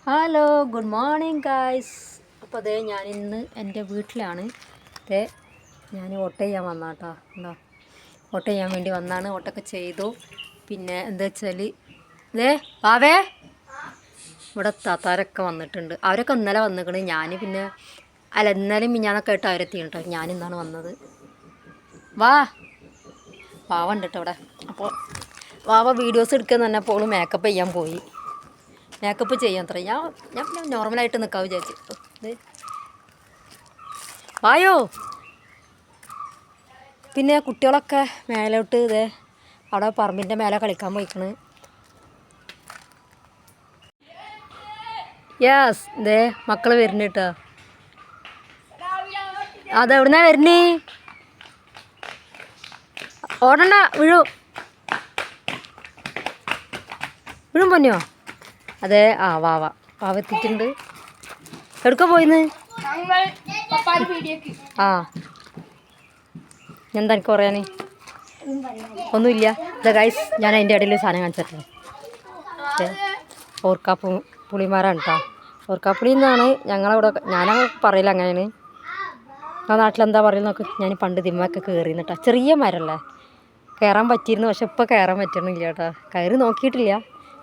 Hello good morning guys. അപ്പോൾ അതേ ഞാനിന്ന് എൻ്റെ വീട്ടിലാണ്. അതേ ഞാൻ വോട്ട് ചെയ്യാൻ വന്നാട്ടോ. ഉണ്ടോ, വോട്ട് ചെയ്യാൻ വേണ്ടി വന്നാണ്. വോട്ടൊക്കെ ചെയ്തു. പിന്നെ എന്താ വെച്ചാൽ ഇതേ വാവേ ഇവിടെ താത്താരൊക്കെ വന്നിട്ടുണ്ട്. അവരൊക്കെ ഇന്നലെ വന്നിക്കണ്. ഞാൻ പിന്നെ ഇന്നലെയും മിഞ്ഞാന്നൊക്കെ ആയിട്ട് അവരെത്തി കേട്ടോ. ഞാനിന്നാണ് വന്നത്. വാവ ഉണ്ട് കേട്ടോ ഇവിടെ. അപ്പോൾ വാവ വീഡിയോസ് എടുക്കുക തന്നെ അപ്പോൾ മേക്കപ്പ് ചെയ്യാൻ പോയി. മേക്കപ്പ് ചെയ്യാൻ അത്ര ഞാൻ നോർമലായിട്ട് നിൽക്കാൻ വിചാരിച്ചു. വായോ. പിന്നെ കുട്ടികളൊക്കെ മേലോട്ട് ഇതേ അവിടെ പറമ്പിൻ്റെ മേലെ കളിക്കാൻ പോയിക്കണ്. യെസ്, ഇതേ മക്കൾ വരുന്നു കേട്ടോ. അതെവിടുന്നാ വരുന്നേ? ഓടണ്ട, വീഴും പൊന്നോ. അതെ, വാവ എത്തിയിട്ടുണ്ട്. എവിടുക്ക പോയിന്ന്? എന്താ എനിക്ക് പറയാൻ? ഒന്നുമില്ല. ഇതാ ഗൈസ്, ഞാൻ അതിൻ്റെ ഇടയിൽ സാധനം കാണിച്ചിട്ടില്ല. ഓർക്കാപ്പൂ പുളിമാരാണ് കേട്ടോ. ഓർക്കാപ്പുളി എന്നാണ് ഞങ്ങളവിടെ, ഞാനങ്ങനെ പറയില്ല അങ്ങനെയാണ്. ആ നാട്ടിലെന്താ പറയുന്നത് നോക്ക്. ഞാൻ പണ്ട് ദിമ്മൊക്കെ കയറിയെന്ന് കേട്ടോ. ചെറിയ മരമല്ലേ, കയറാൻ പറ്റിയിരുന്നു. പക്ഷെ ഇപ്പോൾ കയറാൻ പറ്റണില്ല കേട്ടോ. കയറി നോക്കിയിട്ടില്ല.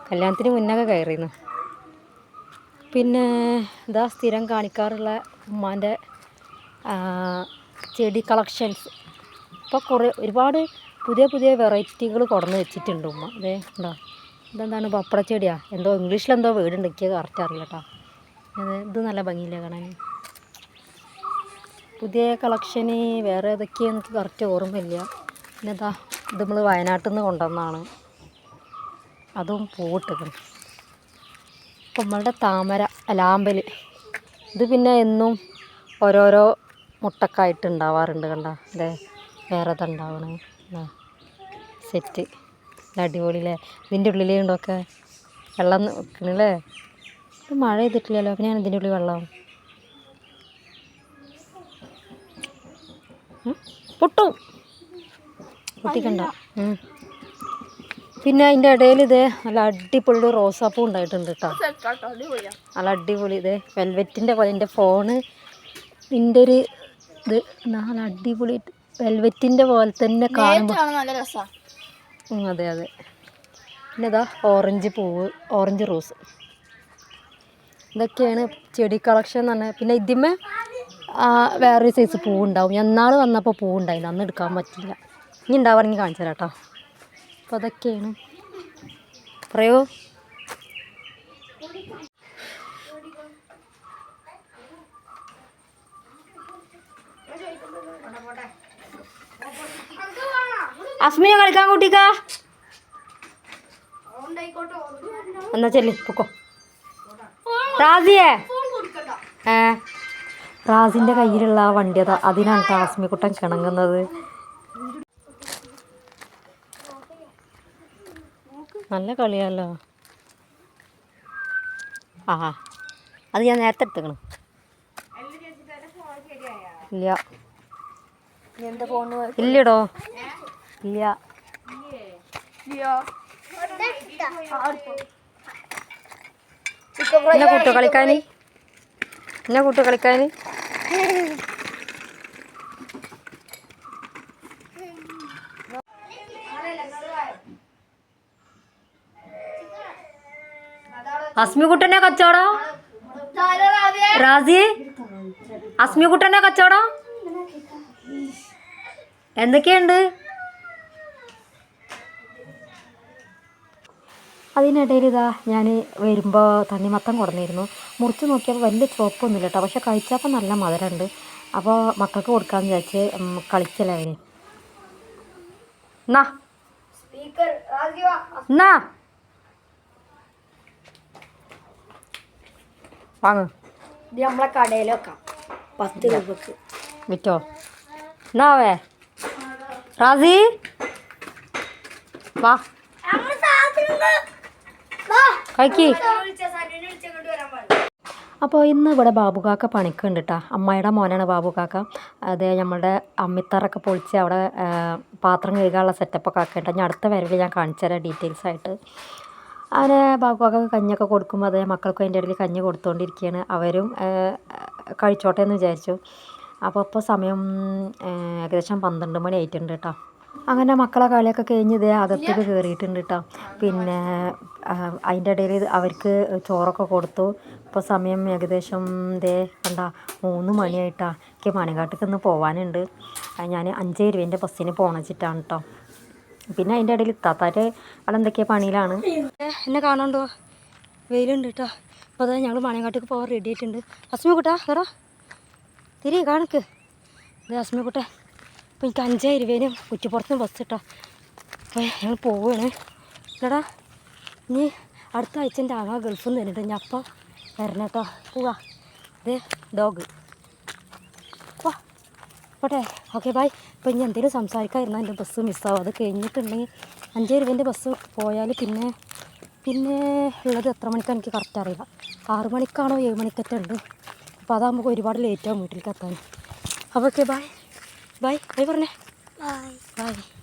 കല്യാണത്തിന് മുന്നൊക്കെ കയറിയിരുന്നു. പിന്നെ ഇതാ സ്ഥിരം കാണിക്കാറുള്ള ഉമ്മാൻ്റെ ചെടി കളക്ഷൻസ്. ഇപ്പോൾ ഒരുപാട് പുതിയ വെറൈറ്റികൾ കൊണ്ടുവന്ന് വെച്ചിട്ടുണ്ട് ഉമ്മ. അതേ ഉണ്ടോ, ഇതെന്താണ് പപ്പടച്ചെടിയാ എന്തോ, ഇംഗ്ലീഷിലെന്തോ വീടുണ്ട്, എനിക്ക് കറക്റ്റ് അറിയില്ല കേട്ടോ. അതെ, ഇത് നല്ല ഭംഗിയില്ല കാണാൻ. പുതിയ കളക്ഷന് വേറെ ഏതൊക്കെയാണ് എനിക്ക് കറക്റ്റ് ഓർമ്മയില്ല. പിന്നെ ഇതാ ഇത് നമ്മൾ വയനാട്ടിൽ നിന്ന് കൊണ്ടുവന്നതാണ്. അതും പൂവിട്ടിട്ടുണ്ട്. ഇപ്പം നമ്മളുടെ താമര ലാമ്പൽ ഇത് പിന്നെ എന്നും ഓരോരോ മുട്ടക്കായിട്ട് ഉണ്ടാവാറുണ്ട് കണ്ടോ. അതെ, വേറെ ഇതുണ്ടാവണേ സെറ്റ്. ഇത് അടിപൊളിയല്ലേ. ഇതിൻ്റെ ഉള്ളിലുണ്ടൊക്കെ വെള്ളം വെക്കണല്ലേ. ഇത് മഴ ചെയ്തിട്ടില്ലല്ലോ, പിന്നെ ഞാൻ ഇതിൻ്റെ ഉള്ളിൽ വെള്ളം പൊട്ടിക്കണ്ട. പിന്നെ അതിൻ്റെ ഇടയിൽ ഇതേ നല്ല അടിപൊളി റോസാപ്പൂ ഉണ്ടായിട്ടുണ്ട് കേട്ടോ. നല്ല അടിപൊളി. ഇതേ വെൽവെറ്റിൻ്റെ പോലെ. എൻ്റെ ഫോണ് ഇതിൻ്റെ ഒരു ഇത് നല്ല അടിപൊളി വെൽവെറ്റിൻ്റെ പോലെ തന്നെ കാണുമ്പോൾ നല്ല രസമാണ്. അതെ. പിന്നെ ഇതാ ഓറഞ്ച് പൂവ്, ഓറഞ്ച് റോസ്. ഇതൊക്കെയാണ് ചെടി കളക്ഷൻ എന്ന് പറഞ്ഞാൽ. പിന്നെ ഇതിന്മേ വേറൊരു സൈസ് പൂവുണ്ടാവും. ഞാൻ നാൾ വന്നപ്പോൾ പൂവുണ്ടായിരുന്നു, അന്ന് എടുക്കാൻ പറ്റില്ല. ഇനി ഉണ്ടാവാണെങ്കിൽ കാണിച്ചു തരാം കേട്ടോ. അപ്പോൾ അതൊക്കെയാണ്. പറയൂ. അസ്മിനെ കളിക്കാൻ കൂട്ടിക്ക എന്നാ ചെല്ലി പൊക്കോ. റാസിയേ റാസിൻ്റെ കയ്യിലുള്ള ആ വണ്ടി അതിനാണ് കേട്ടോ അസ്മിക്കുട്ടൻ കിണങ്ങുന്നത്. നല്ല കളിയാലോ. അത് ഞാൻ നേരത്തെ എടുത്തേക്കണം. ഇല്ലടോ, ഇല്ല. എന്നെ കൂട്ടോ കളിക്കാന്? അസ്മിക്കുട്ടനെ കച്ചവടം. റാസി, അസ്മിക്കുട്ടനെ കച്ചവടം എന്തൊക്കെയുണ്ട്? അതിനിടയിൽ ഇതാ ഞാൻ വരുമ്പോൾ തണ്ണിമത്തം കൊടുന്നിരുന്നു. മുറിച്ച് നോക്കിയപ്പോൾ വലിയ ചുവപ്പൊന്നുമില്ല കേട്ടോ. പക്ഷെ കഴിച്ചപ്പോൾ നല്ല മധുരമുണ്ട്. അപ്പോൾ മക്കൾക്ക് കൊടുക്കാമെന്ന് വിചാരിച്ച് കളിച്ചല്ലേ അവന്. എന്നാ വാങ്ങ്. ഇത് നമ്മളെ കടയിൽ വെക്കാം 10 രൂപക്ക് വിറ്റോ. എന്നാവേ റാസി വാ കഴിക്ക്. അപ്പോൾ ഇന്ന് ഇവിടെ ബാബുകാക്ക പണിക്കുണ്ട് കേട്ടോ. അമ്മായിയുടെ മോനാണ് ബാബുകാക്ക. അതെ, നമ്മളുടെ അമ്മിത്തറൊക്കെ പൊളിച്ച് അവിടെ പാത്രം കഴുകാനുള്ള സെറ്റപ്പൊക്കെ ആക്കിയിട്ട് ഞാൻ അടുത്ത വരവിൽ ഞാൻ കാണിച്ചു തരാം ഡീറ്റെയിൽസ് ആയിട്ട്. അങ്ങനെ ബാപ്പാക്കൊക്കെ കഞ്ഞിയൊക്കെ കൊടുക്കുമ്പോൾ അതേ മക്കൾക്കും അതിൻ്റെ ഇടയിൽ കഞ്ഞി കൊടുത്തുകൊണ്ടിരിക്കുകയാണ്. അവരും കഴിച്ചോട്ടെ എന്ന് വിചാരിച്ചു. അപ്പോൾ സമയം ഏകദേശം 12 മണി ആയിട്ടുണ്ട് കേട്ടോ. അങ്ങനെ മക്കളെ കളിയൊക്കെ കഴിഞ്ഞ് ഇതേ അകത്തേക്ക് കയറിയിട്ടുണ്ട് കേട്ടോ. പിന്നെ അതിൻ്റെ ഇടയിൽ അവർക്ക് ചോറൊക്കെ കൊടുത്തു. ഇപ്പോൾ സമയം ഏകദേശം ഇതേ കണ്ട 3 മണിയായിട്ടാ. എനിക്ക് മണികാട്ടിലേക്ക് ഒന്ന് പോകാനുണ്ട്. ഞാൻ 5:20 ബസ്സിന് പോകണിച്ചിട്ടാണ് കേട്ടോ. പിന്നെ അതിൻ്റെ ഇടയിൽ ഇത്താത്താർ അവിടെ എന്തൊക്കെയോ പണിയിലാണ്. എന്നെ കാണണ്ടോ, വെയിലുണ്ട് കേട്ടോ. അപ്പോൾ അതായത് ഞങ്ങൾ മണികാട്ടിലേക്ക് പോകാൻ റെഡി ആയിട്ടുണ്ട്. അസ്മി കുട്ടാ കേട്ടോ, തിരി കാണിക്ക്. ഇത് അസ്മി കുട്ട. അപ്പോൾ എനിക്ക് 5:20 കുറ്റിപ്പുറത്ത് ബസ് കേട്ടോ. അപ്പോൾ ഞങ്ങൾ പോവുകയാണ് കേടാ. ഇനി അടുത്ത ആഴ്ച എൻ്റെ ആങ്ങള ഗൾഫിൽ നിന്ന് വരുന്നുണ്ട്. ഞാൻ അപ്പം വരണം കേട്ടോ. പോവാ. ഇത് ഡോഗ് വാ പോട്ടെ. Okay bye. അപ്പോൾ ഇനി എന്തെങ്കിലും സംസാരിക്കാതിരുന്നാൽ എൻ്റെ ബസ് മിസ്സാവും. അത് കഴിഞ്ഞിട്ടുണ്ടെങ്കിൽ 5:20 ബസ് പോയാൽ പിന്നെ ഉള്ളത് എത്ര മണിക്കാണ് എനിക്ക് കറക്റ്റ് അറിയില്ല. 6 മണിക്കാണോ 7 മണിക്കത്തെ ഉണ്ട്. അപ്പോൾ അതാകുമ്പോൾ ഒരുപാട് ലേറ്റാകും വീട്ടിലേക്ക് എത്താൻ. അപ്പോൾ ഓക്കെ ബൈ ബൈ ബൈ പറഞ്ഞേ. Bye bye.